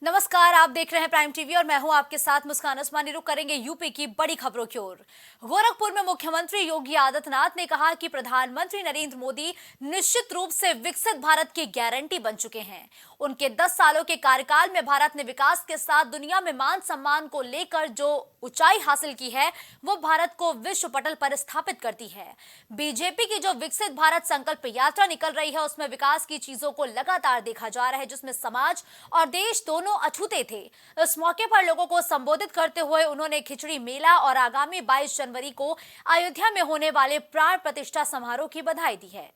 नमस्कार, आप देख रहे हैं प्राइम टीवी और मैं हूं आपके साथ मुस्कान उस्मानी। रुक करेंगे यूपी की बड़ी खबरों की ओर। गोरखपुर में मुख्यमंत्री योगी आदित्यनाथ ने कहा कि प्रधानमंत्री नरेंद्र मोदी निश्चित रूप से विकसित भारत की गारंटी बन चुके हैं। उनके 10 सालों के कार्यकाल में भारत ने विकास के साथ दुनिया में मान सम्मान को लेकर जो ऊंचाई हासिल की है वो भारत को विश्व पटल पर स्थापित करती है। बीजेपी की जो विकसित भारत संकल्प यात्रा निकल रही है उसमें विकास की चीजों को लगातार देखा जा रहा है, जिसमें समाज और देश दोनों अछूते थे। इस मौके पर लोगों को संबोधित करते हुए उन्होंने खिचड़ी मेला और आगामी 22 जनवरी को अयोध्या में होने वाले प्राण प्रतिष्ठा समारोह की बधाई दी है।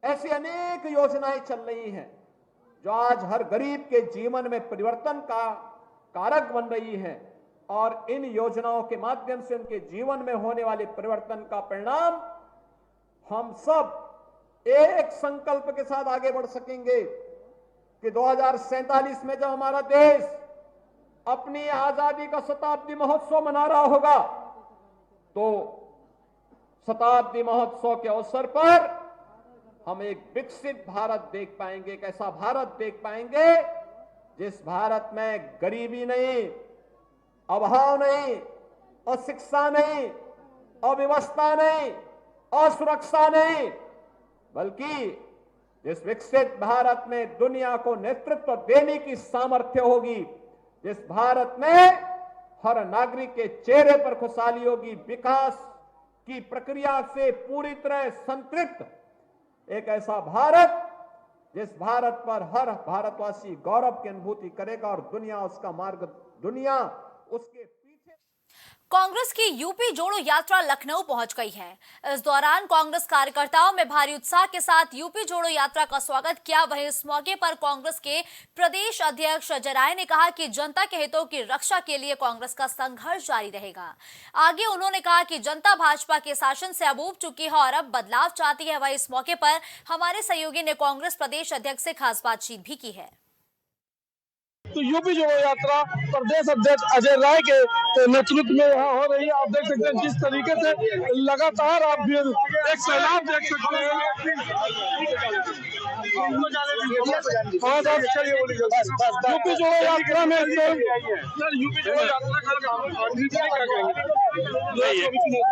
ऐसी अनेक योजनाएं चल रही हैं जो आज हर गरीब के जीवन में परिवर्तन का कारक बन रही हैं और इन योजनाओं के माध्यम से उनके जीवन में होने वाले परिवर्तन का परिणाम हम सब एक संकल्प के साथ आगे बढ़ सकेंगे कि 2047 में जब हमारा देश अपनी आजादी का शताब्दी महोत्सव मना रहा होगा तो शताब्दी महोत्सव के अवसर पर हम एक विकसित भारत देख पाएंगे। एक ऐसा भारत देख पाएंगे जिस भारत में गरीबी नहीं, अभाव नहीं, अशिक्षा नहीं, अव्यवस्था नहीं, असुरक्षा नहीं, बल्कि जिस विकसित भारत में दुनिया को नेतृत्व देने की सामर्थ्य होगी, जिस भारत में हर नागरिक के चेहरे पर खुशहाली होगी, विकास की प्रक्रिया से पूरी तरह संतृप्त एक ऐसा भारत जिस भारत पर हर भारतवासी गौरव की अनुभूति करेगा और दुनिया उसके पीछे। कांग्रेस की यूपी जोड़ो यात्रा लखनऊ पहुंच गई है। इस दौरान कांग्रेस कार्यकर्ताओं में भारी उत्साह के साथ यूपी जोड़ो यात्रा का स्वागत किया। वहीं इस मौके पर कांग्रेस के प्रदेश अध्यक्ष अजय राय ने कहा कि जनता के हितों की रक्षा के लिए कांग्रेस का संघर्ष जारी रहेगा। आगे उन्होंने कहा कि जनता भाजपा के शासन से अब ऊब चुकी है और अब बदलाव चाहती है। वहीं इस मौके पर हमारे सहयोगी ने कांग्रेस प्रदेश अध्यक्ष से खास बातचीत भी की है। तो यूपी जोड़ो यात्रा प्रदेश अध्यक्ष अजय राय के नेतृत्व में यहाँ हो रही है। आप देख सकते हैं जिस तरीके से लगातार आप एक सैलाब देख सकते हैं। यूपी जोड़ो यात्रा में यूपी जोड़ो यात्रा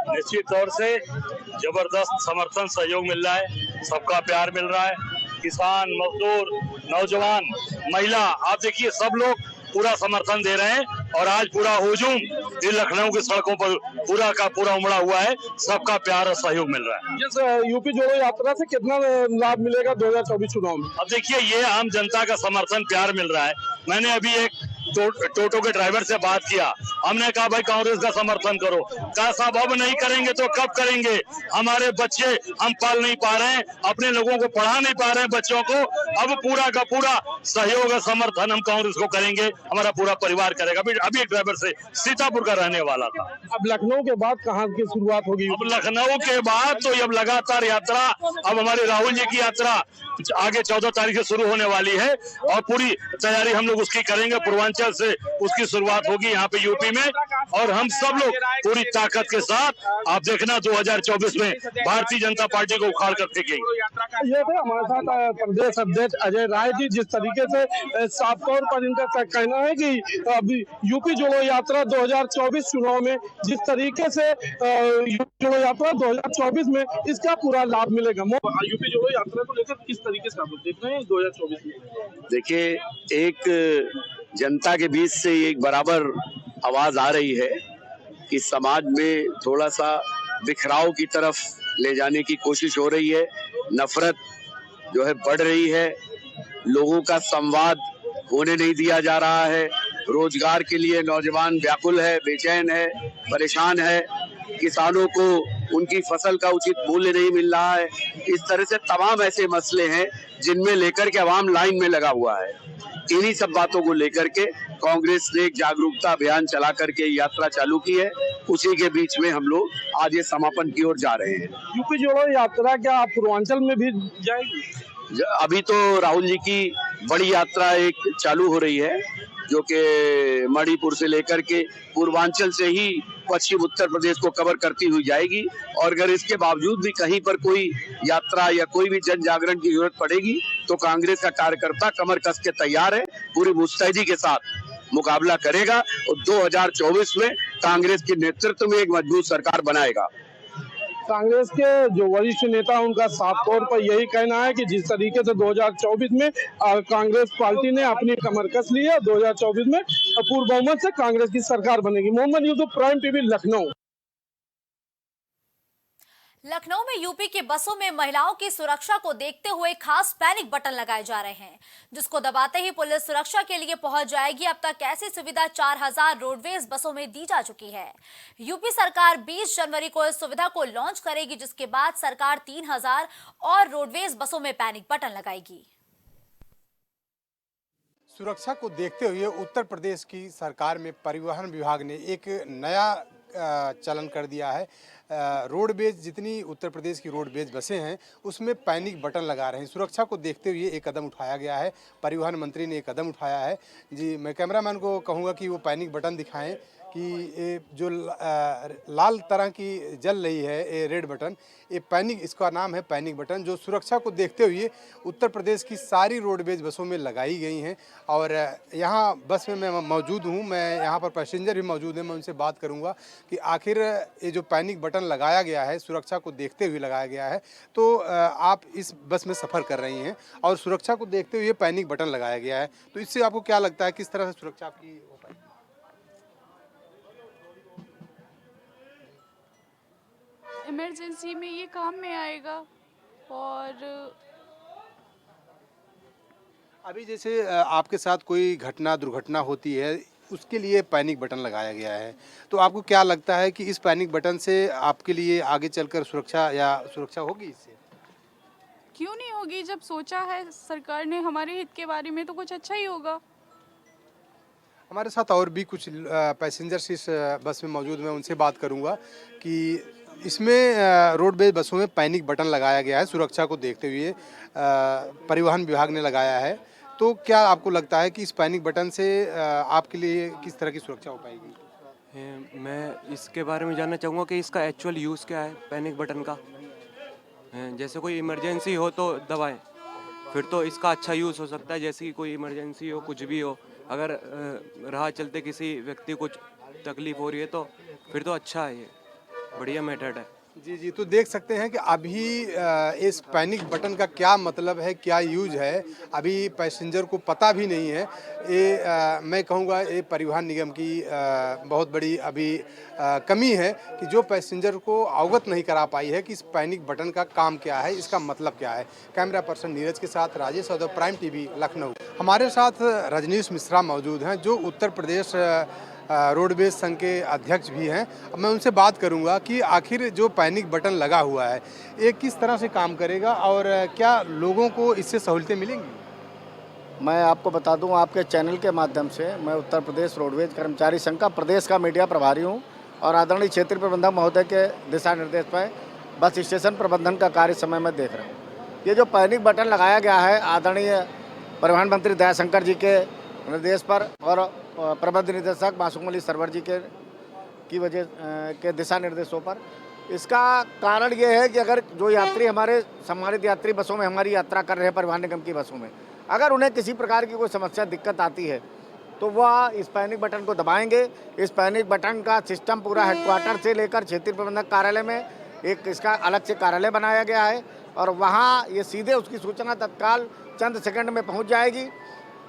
निश्चित तौर से जबरदस्त समर्थन सहयोग मिल रहा है, सबका प्यार मिल रहा है। किसान, मजदूर, नौजवान, महिला, आप देखिए सब लोग पूरा समर्थन दे रहे हैं और आज पूरा हुजूम इन लखनऊ की सड़कों पर पूरा का पूरा उमड़ा हुआ है। सबका प्यार और सहयोग मिल रहा है। ये यूपी जोड़ो यात्रा से कितना लाभ मिलेगा 2024 चुनाव में? अब देखिए ये आम जनता का समर्थन प्यार मिल रहा है। मैंने अभी एक टोटो के ड्राइवर से बात किया, हमने कहा भाई कांग्रेस का समर्थन करो, कहा साहब अब नहीं करेंगे तो कब करेंगे, हमारे बच्चे हम पाल नहीं पा रहे हैं, अपने लोगों को पढ़ा नहीं पा रहे हैं बच्चों को, अब पूरा का पूरा सहयोग और समर्थन हम कांग्रेस को करेंगे, हमारा पूरा परिवार करेगा। अभी एक ड्राइवर से सीतापुर का रहने वाला था। अब लखनऊ के बाद कहाँ की शुरुआत होगी? अब लखनऊ के बाद तो अब लगातार यात्रा, अब हमारे राहुल जी की यात्रा आगे 14 तारीख से शुरू होने वाली है और पूरी तैयारी हम लोग उसकी करेंगे। पूर्वांचल से उसकी शुरुआत होगी यहाँ पे यूपी में और हम सब लोग पूरी ताकत के साथ आप देखना 2024 में भारतीय जनता पार्टी को उखाड़ कर फेंकेंगे। ये थे हमारे साथ प्रदेश अध्यक्ष अजय राय जी। जिस तरीके से साफ तौर पर इनका कहना है कि अभी यूपी जोड़ो यात्रा 2024 चुनाव में जिस तरीके से यूपी जोड़ो यात्रा 2024 में इसका पूरा लाभ मिलेगा। यूपी जोड़ो यात्रा को लेकर किस तरीके से आप देख रहे हैं 2024 में? देखिए, एक जनता के बीच से एक बराबर आवाज आ रही है कि समाज में थोड़ा सा बिखराव की तरफ ले जाने की कोशिश हो रही है। नफरत जो है बढ़ रही है, लोगों का संवाद होने नहीं दिया जा रहा है। रोजगार के लिए नौजवान व्याकुल है, बेचैन है, परेशान है। किसानों को उनकी फसल का उचित मूल्य नहीं मिल रहा है। इस तरह से तमाम ऐसे मसले हैं जिनमें लेकर के अवाम लाइन में लगा हुआ है। इन्हीं सब बातों को लेकर के कांग्रेस ने एक जागरूकता अभियान चला करके यात्रा चालू की है। उसी के बीच में हम लोग आज ये समापन की ओर जा रहे हैं। यूपी जोड़ो यात्रा क्या आप पूर्वांचल में भी जाएगी? अभी तो राहुल जी की बड़ी यात्रा एक चालू हो रही है जो कि मणिपुर से लेकर के पूर्वांचल से ही पश्चिम उत्तर प्रदेश को कवर करती हुई जाएगी। और अगर इसके बावजूद भी कहीं पर कोई यात्रा या कोई भी जन जागरण की जरूरत पड़ेगी तो कांग्रेस का कार्यकर्ता कमर कस के तैयार है, पूरी मुस्तैदी के साथ मुकाबला करेगा और 2024 में कांग्रेस के नेतृत्व में एक मजबूत सरकार बनाएगा। कांग्रेस के जो वरिष्ठ नेता उनका साफ तौर पर यही कहना है कि जिस तरीके से 2024 में कांग्रेस पार्टी ने अपनी कमर कस ली है, 2024 में पूर्ण बहुमत से कांग्रेस की सरकार बनेगी। Mohammad Yusuf, Prime TV, Lucknow. लखनऊ में यूपी की बसों में महिलाओं की सुरक्षा को देखते हुए खास पैनिक बटन लगाए जा रहे हैं, जिसको दबाते ही पुलिस सुरक्षा के लिए पहुंच जाएगी। अब तक ऐसी सुविधा 4000 रोडवेज बसों में दी जा चुकी है। यूपी सरकार 20 जनवरी को इस सुविधा को लॉन्च करेगी, जिसके बाद सरकार 3000 और रोडवेज बसों में पैनिक बटन लगाएगी। सुरक्षा को देखते हुए उत्तर प्रदेश की सरकार में परिवहन विभाग ने एक नया चलन कर दिया है। रोडवेज, जितनी उत्तर प्रदेश की रोडवेज बसें हैं उसमें पैनिक बटन लगा रहे हैं। सुरक्षा को देखते हुए एक कदम उठाया गया है, परिवहन मंत्री ने एक कदम उठाया है। जी, मैं कैमरामैन को कहूँगा कि वो पैनिक बटन दिखाएं कि ये जो लाल तरह की जल रही है ये रेड बटन, ये पैनिक, इसका नाम है पैनिक बटन, जो सुरक्षा को देखते हुए उत्तर प्रदेश की सारी रोडवेज बसों में लगाई गई हैं। और यहाँ बस में मैं मौजूद हूँ, मैं यहाँ पर पैसेंजर भी मौजूद हैं, मैं उनसे बात करूँगा कि आखिर ये जो पैनिक बटन लगाया गया है, सुरक्षा को देखते हुए लगाया गया है, तो आप इस बस में सफ़र कर रही हैं और सुरक्षा को देखते हुए पैनिक बटन लगाया गया है, तो इससे आपको क्या लगता है, किस तरह से सुरक्षा आपकी हो पाएगी? इमरजेंसी में ये काम में आएगा। और अभी जैसे आपके साथ कोई दुर्घटना होती है, उसके लिए पैनिक बटन लगाया गया है, तो आपको क्या लगता है कि इस पैनिक बटन से आपके लिए आगे चलकर सुरक्षा होगी? इससे क्यों नहीं होगी? जब सोचा है सरकार ने हमारे हित के बारे में तो कुछ अच्छा ही होगा। हमारे साथ और भी कुछ पैसेंजर्स इस बस में मौजूद, मैं उनसे बात करूंगा कि इसमें रोडवेज बसों में पैनिक बटन लगाया गया है, सुरक्षा को देखते हुए परिवहन विभाग ने लगाया है। तो क्या आपको लगता है कि इस पैनिक बटन से आपके लिए किस तरह की सुरक्षा हो पाएगी? मैं इसके बारे में जानना चाहूँगा कि इसका एक्चुअल यूज़ क्या है पैनिक बटन का। जैसे कोई इमरजेंसी हो तो दबाएं, फिर तो इसका अच्छा यूज़ हो सकता है। जैसे कि कोई इमरजेंसी हो, कुछ भी हो, अगर राह चलते किसी व्यक्ति को तकलीफ हो रही है तो फिर तो अच्छा है, ये बढ़िया मेथड है। जी, तो देख सकते हैं कि अभी इस पैनिक बटन का क्या मतलब है, क्या यूज है, अभी पैसेंजर को पता भी नहीं है। ये मैं कहूँगा ये परिवहन निगम की बहुत बड़ी अभी कमी है कि जो पैसेंजर को अवगत नहीं करा पाई है कि इस पैनिक बटन का काम क्या है, इसका मतलब क्या है। कैमरा पर्सन नीरज के साथ राजेश यादव, प्राइम टीवी, लखनऊ। हमारे साथ रजनीश मिश्रा मौजूद हैं, जो उत्तर प्रदेश रोडवेज संघ के अध्यक्ष भी हैं। मैं उनसे बात करूंगा कि आखिर जो पैनिक बटन लगा हुआ है ये किस तरह से काम करेगा और क्या लोगों को इससे सहूलतें मिलेंगी। मैं आपको बता दूं, आपके चैनल के माध्यम से मैं उत्तर प्रदेश रोडवेज कर्मचारी संघ का प्रदेश का मीडिया प्रभारी हूं और आदरणीय क्षेत्रीय प्रबंधक महोदय के दिशा निर्देश पर बस स्टेशन प्रबंधन का कार्य समय में देख रहा हूँ। ये जो पैनिक बटन लगाया गया है आदरणीय परिवहन मंत्री दयाशंकर जी के निर्देश पर और प्रबंध निदेशक मासूम अली सरवर जी की वजह के दिशा निर्देशों पर, इसका कारण ये है कि अगर जो यात्री हमारे सम्मानित यात्री बसों में हमारी यात्रा कर रहे हैं, परिवहन निगम की बसों में, अगर उन्हें किसी प्रकार की कोई समस्या दिक्कत आती है तो वह इस पैनिक बटन को दबाएंगे। इस पैनिक बटन का सिस्टम पूरा हेडक्वार्टर से लेकर क्षेत्रीय प्रबंधक कार्यालय में एक इसका अलग से कार्यालय बनाया गया है और वहाँ ये सीधे उसकी सूचना तत्काल चंद सेकंड में पहुँच जाएगी।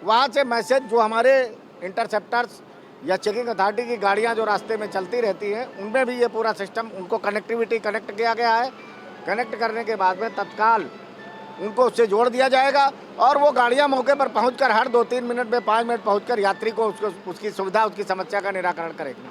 वहाँ से मैसेज जो हमारे इंटरसेप्टर्स या चेकिंग अथॉरिटी की गाड़ियाँ जो रास्ते में चलती रहती हैं, उनमें भी ये पूरा सिस्टम उनको कनेक्ट किया गया है। कनेक्ट करने के बाद में तत्काल उनको उससे जोड़ दिया जाएगा और वो गाड़ियाँ मौके पर पहुंचकर हर 2-3 मिनट में 5 मिनट पहुंचकर यात्री को उसकी सुविधा, उसकी समस्या का निराकरण करेगी।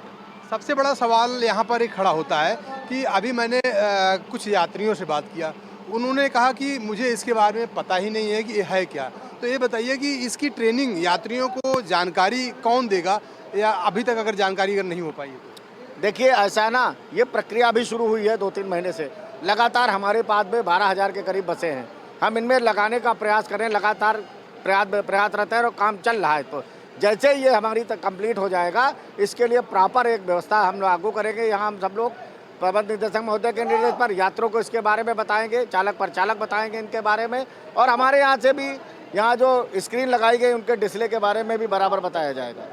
सबसे बड़ा सवाल यहाँ पर एक खड़ा होता है कि अभी मैंने कुछ यात्रियों से बात किया, उन्होंने कहा कि मुझे इसके बारे में पता ही नहीं है कि ये है क्या। तो ये बताइए कि इसकी ट्रेनिंग यात्रियों को जानकारी कौन देगा, या अभी तक अगर जानकारी अगर नहीं हो पाई तो? देखिए ऐसा है ना, ये प्रक्रिया अभी शुरू हुई है 2-3 महीने से। लगातार हमारे पास में 12,000 के करीब बसें हैं, हम इनमें लगाने का प्रयास करें, लगातार प्रयासरत है और काम चल रहा है। तो जैसे ये हमारी तक कंप्लीट हो जाएगा, इसके लिए प्रॉपर एक व्यवस्था हम लागू करेंगे। यहाँ हम सब लोग प्रबंध निदेशक महोदय के निर्देश पर यात्रियों को इसके बारे में बताएंगे, चालक परिचालक बताएंगे इनके बारे में, और हमारे यहाँ से भी यहाँ जो स्क्रीन लगाई गई उनके डिस्प्ले के बारे में भी बराबर बताया जाएगा।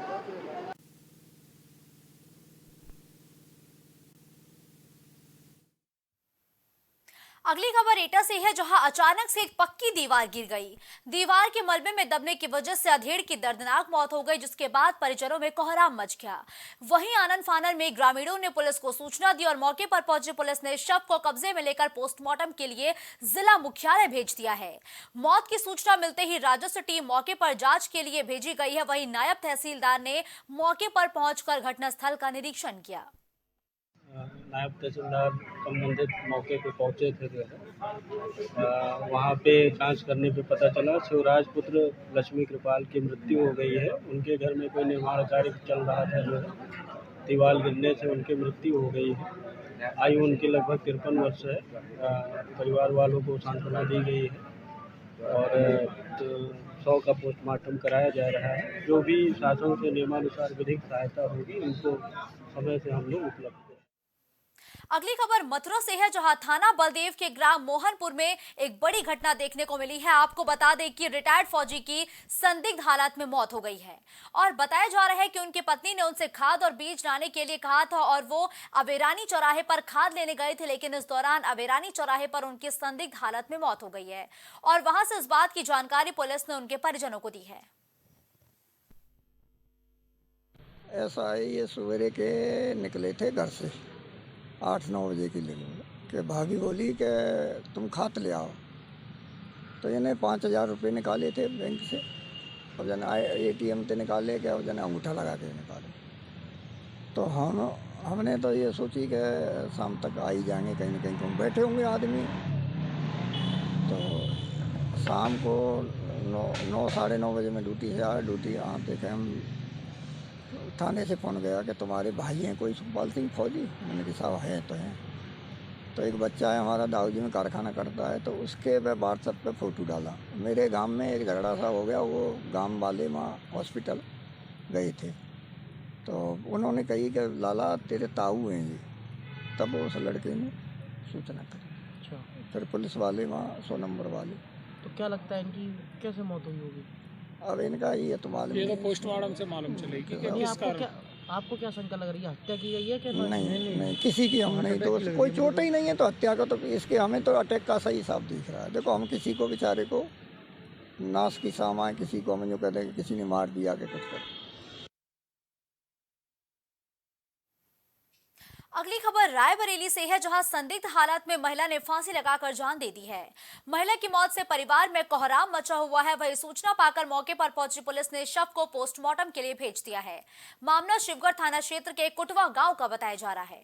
अगली खबर एटा से है, जहां अचानक से एक पक्की दीवार गिर गई। दीवार के मलबे में दबने की वजह से अधेड़ की दर्दनाक मौत हो गई, जिसके बाद परिजनों में कोहराम मच गया। वहीं आनन फानन में ग्रामीणों ने पुलिस को सूचना दी और मौके पर पहुंची पुलिस ने शव को कब्जे में लेकर पोस्टमार्टम के लिए जिला मुख्यालय भेज दिया है। मौत की सूचना मिलते ही राजस्व टीम मौके पर जांच के लिए भेजी गई है। वहीं नायब तहसीलदार ने मौके पर पहुंचकर घटनास्थल का निरीक्षण किया। नायब तहसीलदार संबंधित मौके पे पहुंचे थे जो है, वहाँ पे जांच करने पे पता चला शिवराज पुत्र लक्ष्मी कृपाल की मृत्यु हो गई है। उनके घर में कोई निर्माण कार्य चल रहा था जो है, दीवार गिरने से उनकी मृत्यु हो गई है। आयु उनकी लगभग 53 वर्ष है। परिवार वालों को सांत्वना दी गई है और शव का पोस्टमार्टम कराया जा रहा है। जो भी शासन से नियमानुसार विधिक सहायता होगी उनको समय से हम लोग उपलब्ध। अगली खबर मथुरा से है, जहां थाना बलदेव के ग्राम मोहनपुर में एक बड़ी घटना देखने को मिली है। आपको बता दें कि रिटायर्ड फौजी की संदिग्ध हालत में मौत हो गई है और बताया जा रहा है कि उनकी पत्नी ने उनसे खाद और बीज लाने के लिए कहा था और वो अवेरानी चौराहे पर खाद लेने गए थे, लेकिन इस दौरान अवेरानी चौराहे पर उनकी संदिग्ध हालत में मौत हो गई है और वहां से इस बात की जानकारी पुलिस ने उनके परिजनों को दी है। ऐसा है, ये सवेरे के निकले थे घर से 8-9 बजे की लगभग कि भाभी बोली कि तुम खाद ले आओ, तो इन्हें 5,000 रुपये निकाले थे बैंक से और जन ATM से निकाले के और जन अंगूठा लगा के निकाले। तो हमने तो ये सोची कि शाम तक आ ही जाएंगे, कहीं ना कहीं बैठे होंगे आदमी। तो शाम को 9 साढ़े 9 बजे में ड्यूटी से आया। ड्यूटी यहाँ देखे हम थाने से फ़ोन गया कि तुम्हारे भाई हैं कोई सुखपाल सिंह फौजी। मैंने कहा साहब है तो हैं। तो एक बच्चा है हमारा दाऊदी में कारखाना करता है, तो उसके पे व्हाट्सएप पे फ़ोटो डाला। मेरे गांव में एक झगड़ा सा हो गया, वो गांव वाले वहाँ हॉस्पिटल गए थे, तो उन्होंने कही कि लाला तेरे ताऊ हैं ये। तब उस लड़के ने सूचना करी। अच्छा, फिर पुलिस वाले वहाँ 100 नंबर वाले। तो क्या लगता है इनकी कैसे मौत हुई होगी? अब इनका ये तो मालूम, ये तो पोस्टमार्टम से मालूम चलेगी कि किस कारण। आपको क्या शंका लग रही है, हत्या की गई है कि नहीं, किसी की हम नहीं, तो कोई चोट ही नहीं है तो हत्या का तो इसके हमें तो अटैक का सही साफ दिख रहा है। देखो हम किसी को बेचारे को नाश की सामान, किसी को हम जो कहते हैं कि किसी ने मार दिया कि कुछ कर। अगली खबर रायबरेली से है, जहां संदिग्ध हालत में महिला ने फांसी लगाकर जान दे दी है। महिला की मौत से परिवार में कोहराम मचा हुआ है। वही सूचना पाकर मौके पर पहुंची पुलिस ने शव को पोस्टमार्टम के लिए भेज दिया है। मामला शिवगढ़ थाना क्षेत्र के कुटवा गांव का बताया जा रहा है।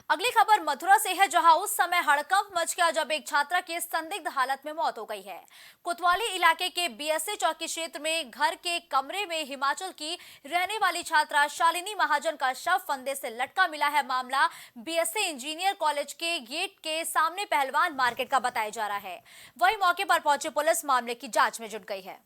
अगली खबर मथुरा से है, जहां उस समय हड़कंप मच गया जब एक छात्रा की संदिग्ध हालत में मौत हो गई है। कोतवाली इलाके के BSA चौकी क्षेत्र में घर के कमरे में हिमाचल की रहने वाली छात्रा शालिनी महाजन का शव फंदे से लटका मिला है। मामला BSA इंजीनियर कॉलेज के गेट के सामने पहलवान मार्केट का बताया जा रहा है। वहीं मौके पर पहुंची पुलिस मामले की जांच में जुट गई है।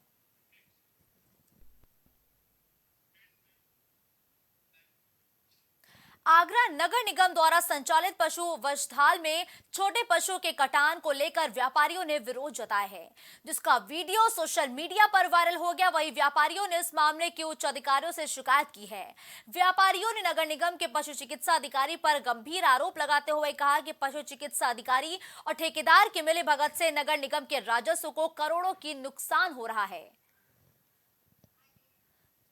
आगरा नगर निगम द्वारा संचालित पशु वशधाल में छोटे पशुओं के कटान को लेकर व्यापारियों ने विरोध जताया है, जिसका वीडियो सोशल मीडिया पर वायरल हो गया। वहीं व्यापारियों ने इस मामले के उच्च अधिकारियों से शिकायत की है। व्यापारियों ने नगर निगम के पशु चिकित्सा अधिकारी पर गंभीर आरोप लगाते हुए कहा कि पशु चिकित्सा अधिकारी और ठेकेदार की मिलीभगत से नगर निगम के राजस्व को करोड़ों की नुकसान हो रहा है।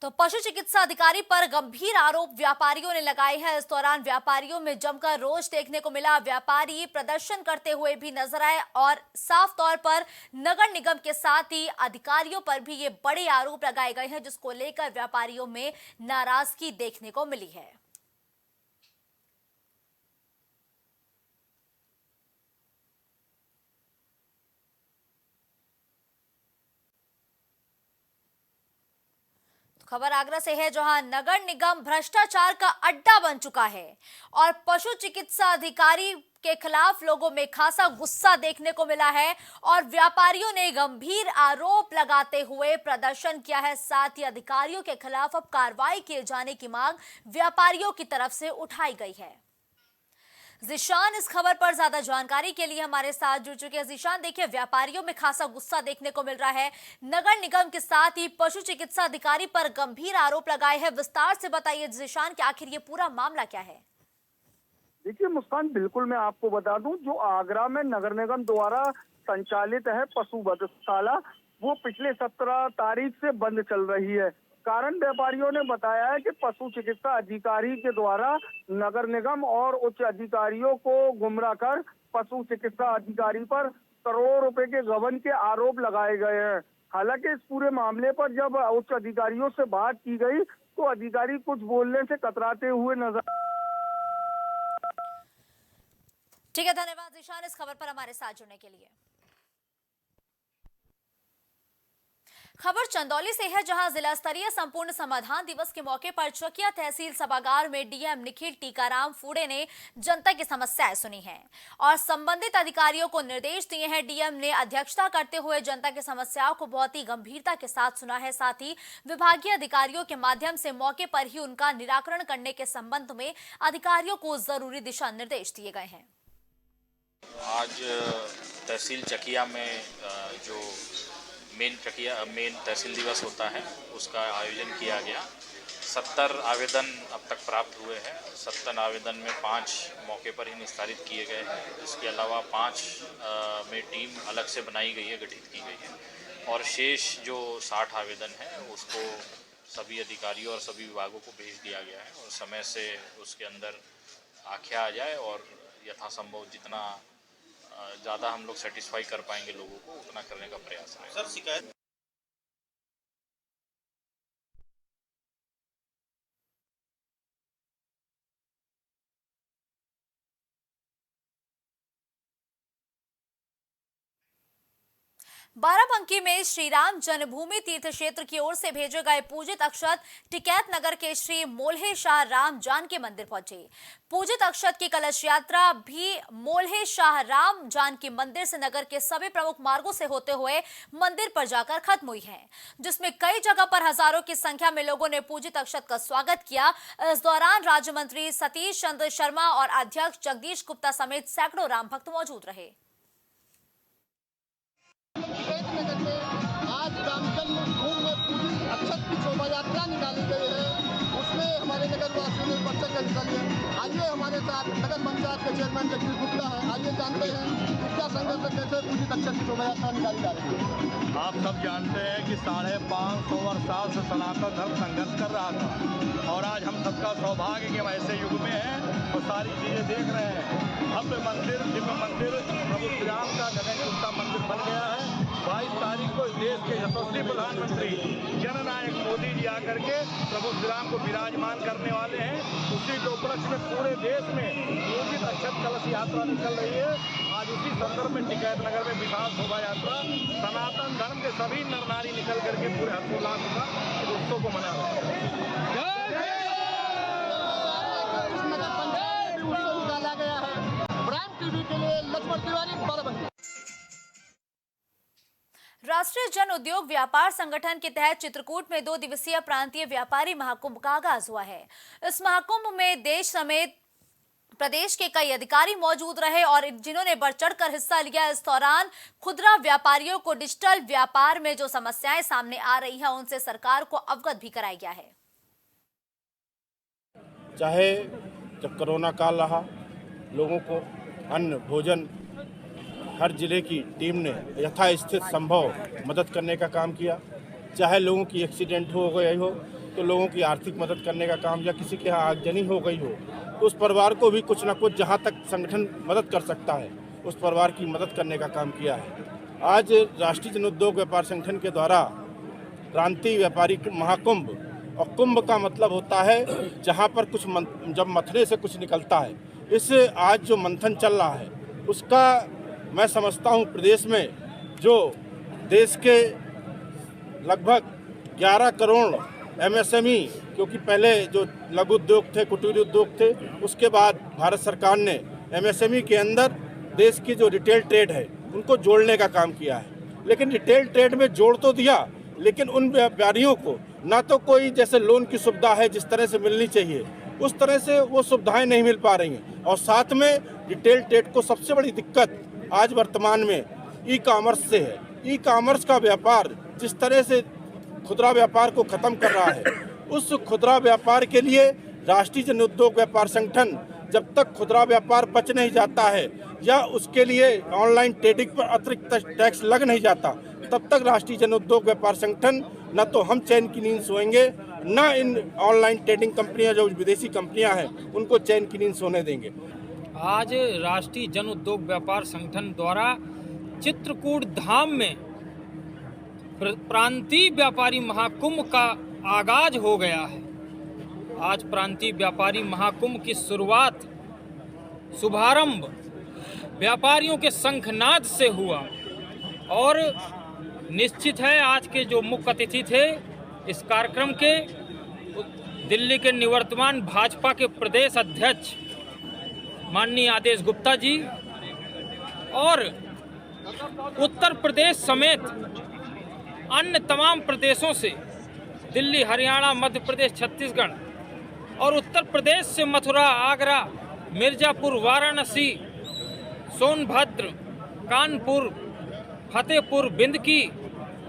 तो पशु चिकित्सा अधिकारी पर गंभीर आरोप व्यापारियों ने लगाए हैं। इस दौरान व्यापारियों में जमकर रोष देखने को मिला। व्यापारी प्रदर्शन करते हुए भी नजर आए और साफ तौर पर नगर निगम के साथ ही अधिकारियों पर भी ये बड़े आरोप लगाए गए हैं, जिसको लेकर व्यापारियों में नाराजगी देखने को मिली है। खबर आगरा से है, जहां नगर निगम भ्रष्टाचार का अड्डा बन चुका है और पशु चिकित्सा अधिकारी के खिलाफ लोगों में खासा गुस्सा देखने को मिला है और व्यापारियों ने गंभीर आरोप लगाते हुए प्रदर्शन किया है। साथ ही अधिकारियों के खिलाफ अब कार्रवाई किए जाने की मांग व्यापारियों की तरफ से उठाई गई है। जिशान इस खबर पर ज्यादा जानकारी के लिए हमारे साथ जुड़ चुके हैं। जिशान, देखिए, व्यापारियों में खासा गुस्सा देखने को मिल रहा है। नगर निगम के साथ ही पशु चिकित्सा अधिकारी पर गंभीर आरोप लगाए हैं। विस्तार से बताइए जिशान कि आखिर ये पूरा मामला क्या है। देखिए मुस्कान, बिल्कुल मैं आपको बता दूं, जो आगरा में नगर निगम द्वारा संचालित है पशु वधशाला, वो पिछले 17 तारीख से बंद चल रही है। कारण व्यापारियों ने बताया है कि पशु चिकित्सा अधिकारी के द्वारा नगर निगम और उच्च अधिकारियों को गुमराह कर पशु चिकित्सा अधिकारी पर करोड़ों रुपए के गबन के आरोप लगाए गए हैं। हालांकि इस पूरे मामले पर जब उच्च अधिकारियों से बात की गई तो अधिकारी कुछ बोलने से कतराते हुए नजर। ठीक है, धन्यवाद जिशान इस खबर पर हमारे साथ जुड़ने के लिए। खबर चंदौली से है, जहां जिला स्तरीय संपूर्ण समाधान दिवस के मौके पर चकिया तहसील सभागार में डीएम निखिल टीकाराम फूडे ने जनता की समस्याएं सुनी हैं और संबंधित अधिकारियों को निर्देश दिए हैं। डीएम ने अध्यक्षता करते हुए जनता की समस्याओं को बहुत ही गंभीरता के साथ सुना है। साथ ही विभागीय अधिकारियों के माध्यम से मौके पर ही उनका निराकरण करने के संबंध में अधिकारियों को जरूरी दिशा निर्देश दिए गए हैं। आज तहसील चकिया में जो मेन तहसील दिवस होता है उसका आयोजन किया गया। 70 आवेदन अब तक प्राप्त हुए हैं। 70 आवेदन में 5 मौके पर ही निस्तारित किए गए हैं। इसके अलावा 5 में टीम अलग से बनाई गई है, गठित की गई है और शेष जो 60 आवेदन हैं उसको सभी अधिकारियों और सभी विभागों को भेज दिया गया है और समय से उसके अंदर आख्या आ जाए और यथासंभव जितना ज़्यादा हम लोग सेटिस्फाई कर पाएंगे लोगों को उतना करने का प्रयास है। सर, शिकायत बाराबंकी में श्री राम जन्मभूमि तीर्थ क्षेत्र की ओर से भेजे गए पूजित अक्षत टिकैत नगर के श्री मोल्हे शाह राम जानकी मंदिर पहुंचे। पूजित अक्षत की कलश यात्रा भी मोल्हे शाह राम जानकी मंदिर से नगर के सभी प्रमुख मार्गों से होते हुए मंदिर पर जाकर खत्म हुई है, जिसमें कई जगह पर हजारों की संख्या में लोगों ने पूजित अक्षत का स्वागत किया। इस दौरान राज्य मंत्री सतीश चंद्र शर्मा और अध्यक्ष जगदीश गुप्ता समेत सैकड़ों राम भक्त मौजूद रहे। नगर में आज राम जन्मभूमि में पूजित अक्षत की शोभा यात्रा निकाली गई है। उसमें हमारे नगर वासियों ने बढ़ चढ़ निकाली है। आइए हमारे साथ नगर पंचायत के चेयरमैन जगदीश गुप्ता है, आइए जानते हैं क्या संघर्ष से कैसे पूजित अक्षत की शोभा यात्रा निकाली जा रही है। आप सब जानते हैं कि 550 साल से सनातन धर्म संघर्ष कर रहा था और आज हम सबका सौभाग्य कि हम ऐसे युग में हैं और सारी चीजें देख रहे हैं। भव्य मंदिर, दिव्य मंदिर प्रभु श्री राम का गगन चुकता मंदिर बन गया है। 22 तारीख को इस देश के यशस्वी प्रधानमंत्री जननायक मोदी जी आकर के प्रभु श्री राम को विराजमान करने वाले हैं। उसी के उपलक्ष्य में पूरे देश में पूजित अक्षत कलश यात्रा निकल रही है। आज उसी संदर्भ में टिकैत नगर में विशाल शोभा यात्रा सनातन धर्म के सभी नर नारी निकल करके पूरे हर्षोल्लास के साथ इस उत्सव को मना रहे हैं। निकाला गया है। प्राइम टीवी के लिए लक्ष्मण तिवारी, बाराबंकी। राष्ट्रीय जन उद्योग व्यापार संगठन के तहत चित्रकूट में 2 दिवसीय प्रांतीय व्यापारी महाकुंभ का आगाज हुआ है। इस महाकुंभ में देश समेत प्रदेश के कई अधिकारी मौजूद रहे और जिन्होंने बढ़ चढ़कर हिस्सा लिया। इस दौरान खुदरा व्यापारियों को डिजिटल व्यापार में जो समस्याएं सामने आ रही हैं उनसे सरकार को अवगत भी कराया गया है। चाहे जब कोरोना काल रहा, लोगों को अन्न भोजन हर जिले की टीम ने यथास्थित संभव मदद करने का काम किया। चाहे लोगों की एक्सीडेंट हो गई हो तो लोगों की आर्थिक मदद करने का काम, या किसी के यहाँ आगजनी हो गई हो तो उस परिवार को भी कुछ ना कुछ जहाँ तक संगठन मदद कर सकता है उस परिवार की मदद करने का काम किया है। आज राष्ट्रीय जन उद्योग व्यापार संगठन के द्वारा प्रांतीय व्यापारी महाकुंभ, और कुंभ का मतलब होता है जहाँ पर कुछ जब मथने से कुछ निकलता है। इस आज जो मंथन चल रहा है उसका मैं समझता हूँ प्रदेश में जो देश के लगभग 11 करोड़ MSME, क्योंकि पहले जो लघु उद्योग थे, कुटीर उद्योग थे, उसके बाद भारत सरकार ने एमएसएमई के अंदर देश की जो रिटेल ट्रेड है उनको जोड़ने का काम किया है। लेकिन रिटेल ट्रेड में जोड़ तो दिया, लेकिन उन व्यापारियों को ना तो कोई जैसे लोन की सुविधा है जिस तरह से मिलनी चाहिए उस तरह से वो सुविधाएं नहीं मिल पा रही हैं। और साथ में रिटेल ट्रेड को सबसे बड़ी दिक्कत आज वर्तमान में ई कॉमर्स से है। ई कॉमर्स का व्यापार जिस तरह से खुदरा व्यापार को खत्म कर रहा है, उस खुदरा व्यापार के लिए राष्ट्रीय जन उद्योग व्यापार संगठन जब तक खुदरा व्यापार बच नहीं जाता है या उसके लिए ऑनलाइन ट्रेडिंग पर अतिरिक्त टैक्स लग नहीं जाता, तब तक राष्ट्रीय जन उद्योग व्यापार संगठन न तो हम चैन की नींद सोएंगे, न इन ऑनलाइन ट्रेडिंग कंपनियां जो विदेशी कंपनियां हैं उनको चैन की नींद सोने देंगे। आज राष्ट्रीय जन उद्योग व्यापार संगठन द्वारा चित्रकूट धाम में प्रांतीय व्यापारी महाकुंभ का आगाज हो गया है। आज प्रांतीय व्यापारी महाकुंभ की शुभारंभ व्यापारियों के शंखनाद से हुआ और निश्चित है आज के जो मुख्य अतिथि थे इस कार्यक्रम के दिल्ली के निवर्तमान भाजपा के प्रदेश अध्यक्ष माननीय आदेश गुप्ता जी और उत्तर प्रदेश समेत अन्य तमाम प्रदेशों से दिल्ली, हरियाणा, मध्य प्रदेश, छत्तीसगढ़ और उत्तर प्रदेश से मथुरा, आगरा, मिर्जापुर, वाराणसी, सोनभद्र, कानपुर, फतेहपुर, बिंदकी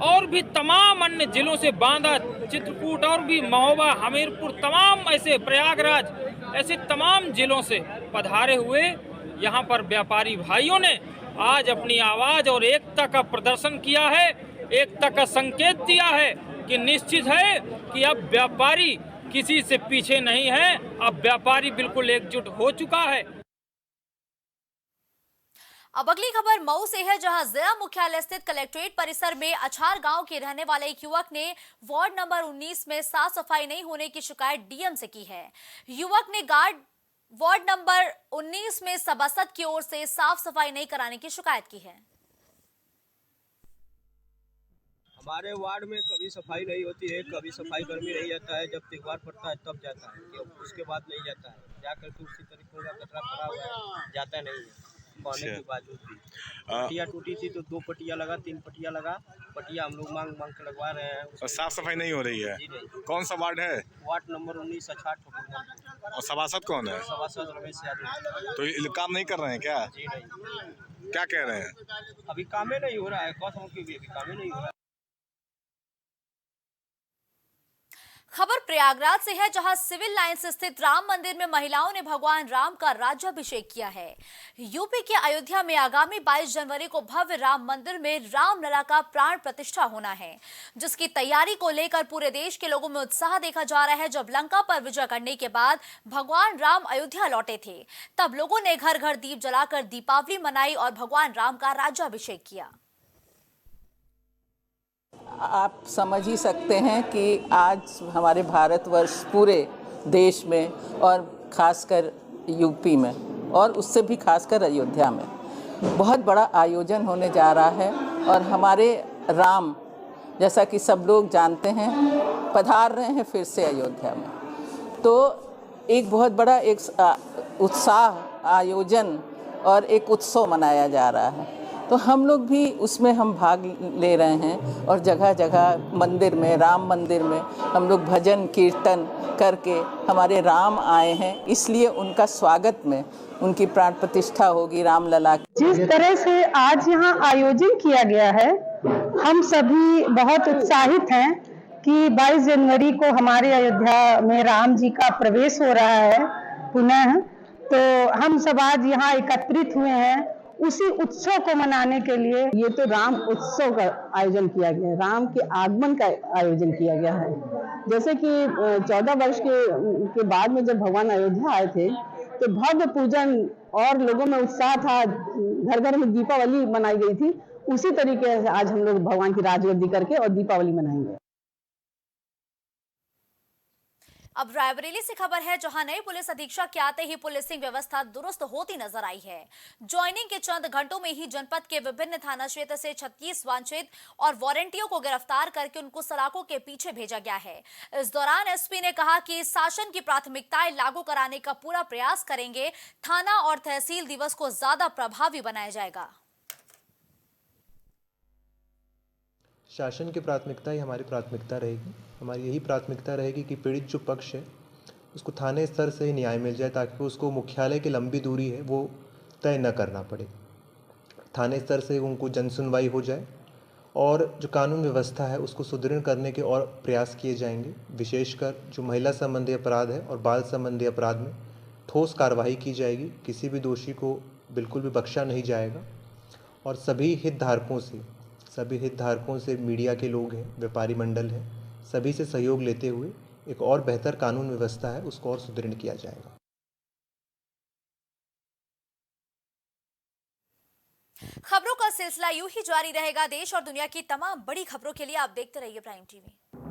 और भी तमाम अन्य जिलों से बांदा, चित्रकूट और भी महोबा, हमीरपुर, तमाम ऐसे प्रयागराज ऐसे तमाम जिलों से पधारे हुए यहाँ पर व्यापारी भाइयों ने आज अपनी आवाज और एकता का प्रदर्शन किया है, एकता का संकेत दिया है कि निश्चित है कि अब व्यापारी किसी से पीछे नहीं है, अब व्यापारी बिल्कुल एकजुट हो चुका है। अब अगली खबर मऊ से है, जहां जिला मुख्यालय स्थित कलेक्ट्रेट परिसर में अछार गांव के रहने वाले एक युवक ने वार्ड नंबर 19 में साफ सफाई नहीं होने की शिकायत डीएम से की है। युवक ने वार्ड नंबर 19 में सभासद की ओर से साफ सफाई नहीं कराने की शिकायत की है। हमारे वार्ड में कभी सफाई नहीं होती है, कभी सफाई कर्मी नहीं जाता है, जब त्योहार पड़ता है तब जाता है, उसके बाद नहीं जाता है। जाकर के उसी तरीके का कचरा पड़ा हुआ है, जाता नहीं है। कहने के बावजूद भी पटिया टूटी थी तो 2 पटिया लगा, 3 पटिया लगा, पटिया हम लोग मांग के लगवा रहे हैं। और साफ सफाई नहीं हो रही है? जी नहीं। कौन सा वार्ड है? वार्ड नंबर 19 अछार ठोकर। और सभासद कौन है? सभासद रमेश यादव। तो ये काम नहीं कर रहे हैं क्या? जी नहीं। क्या कह रहे हैं? अभी कामे नहीं हो रहा है, कौन की भी कामे नहीं हो रहा है। खबर प्रयागराज से है, जहां सिविल लाइंस स्थित राम मंदिर में महिलाओं ने भगवान राम का राज्याभिषेक किया है। यूपी के अयोध्या में आगामी 22 जनवरी को भव्य राम मंदिर में रामलला का प्राण प्रतिष्ठा होना है, जिसकी तैयारी को लेकर पूरे देश के लोगों में उत्साह देखा जा रहा है। जब लंका पर विजय करने के बाद भगवान राम अयोध्या लौटे थे, तब लोगों ने घर घर दीप जलाकर दीपावली मनाई और भगवान राम का राज्याभिषेक किया। आप समझ ही सकते हैं कि आज हमारे भारतवर्ष पूरे देश में और खासकर यूपी में और उससे भी खासकर अयोध्या में बहुत बड़ा आयोजन होने जा रहा है। और हमारे राम, जैसा कि सब लोग जानते हैं, पधार रहे हैं फिर से अयोध्या में। तो एक बहुत बड़ा एक उत्साह, आयोजन और एक उत्सव मनाया जा रहा है। तो हम लोग भी उसमें हम भाग ले रहे हैं और जगह जगह मंदिर में, राम मंदिर में हम लोग भजन कीर्तन करके हमारे राम आए हैं, इसलिए उनका स्वागत में उनकी प्राण प्रतिष्ठा होगी रामलला। जिस तरह से आज यहाँ आयोजन किया गया है, हम सभी बहुत उत्साहित हैं कि 22 जनवरी को हमारे अयोध्या में राम जी का प्रवेश हो रहा है पुनः। तो हम सब आज यहाँ एकत्रित हुए हैं उसी उत्सव को मनाने के लिए। ये तो राम उत्सव का आयोजन किया गया है, राम के आगमन का आयोजन किया गया है। जैसे कि 14 वर्ष के बाद में जब भगवान अयोध्या आए थे तो भव्य पूजन और लोगों में उत्साह था, घर घर में दीपावली मनाई गई थी। उसी तरीके से आज हम लोग भगवान की राजगद्दी करके और दीपावली मनाएंगे। अब रायबरेली से खबर है, जहां नए पुलिस अधीक्षक के आते ही पुलिसिंग व्यवस्था दुरुस्त होती नजर आई है। ज्वाइनिंग के चंद घंटों में ही जनपद के विभिन्न थाना क्षेत्र से 36 वांछित और वारंटियों को गिरफ्तार करके उनको सलाखों के पीछे भेजा गया है। इस दौरान एसपी ने कहा कि शासन की प्राथमिकताएं लागू कराने का पूरा प्रयास करेंगे। थाना और तहसील दिवस को ज्यादा प्रभावी बनाया जाएगा। शासन की प्राथमिकता ही हमारी प्राथमिकता रहेगी। हमारी यही प्राथमिकता रहेगी कि पीड़ित जो पक्ष है उसको थाने स्तर से ही न्याय मिल जाए, ताकि उसको मुख्यालय की लंबी दूरी है वो तय न करना पड़े। थाने स्तर से उनको जनसुनवाई हो जाए और जो कानून व्यवस्था है उसको सुदृढ़ करने के और प्रयास किए जाएंगे। विशेषकर जो महिला संबंधी अपराध है और बाल संबंधी अपराध में ठोस कार्रवाई की जाएगी। किसी भी दोषी को बिल्कुल भी बख्शा नहीं जाएगा। और सभी हितधारकों से मीडिया के लोग हैं, व्यापारी मंडल है, सभी से सहयोग लेते हुए एक और बेहतर कानून व्यवस्था है उसको और सुदृढ़ किया जाएगा। खबरों का सिलसिला यूं ही जारी रहेगा। देश और दुनिया की तमाम बड़ी खबरों के लिए आप देखते रहिए प्राइम टीवी।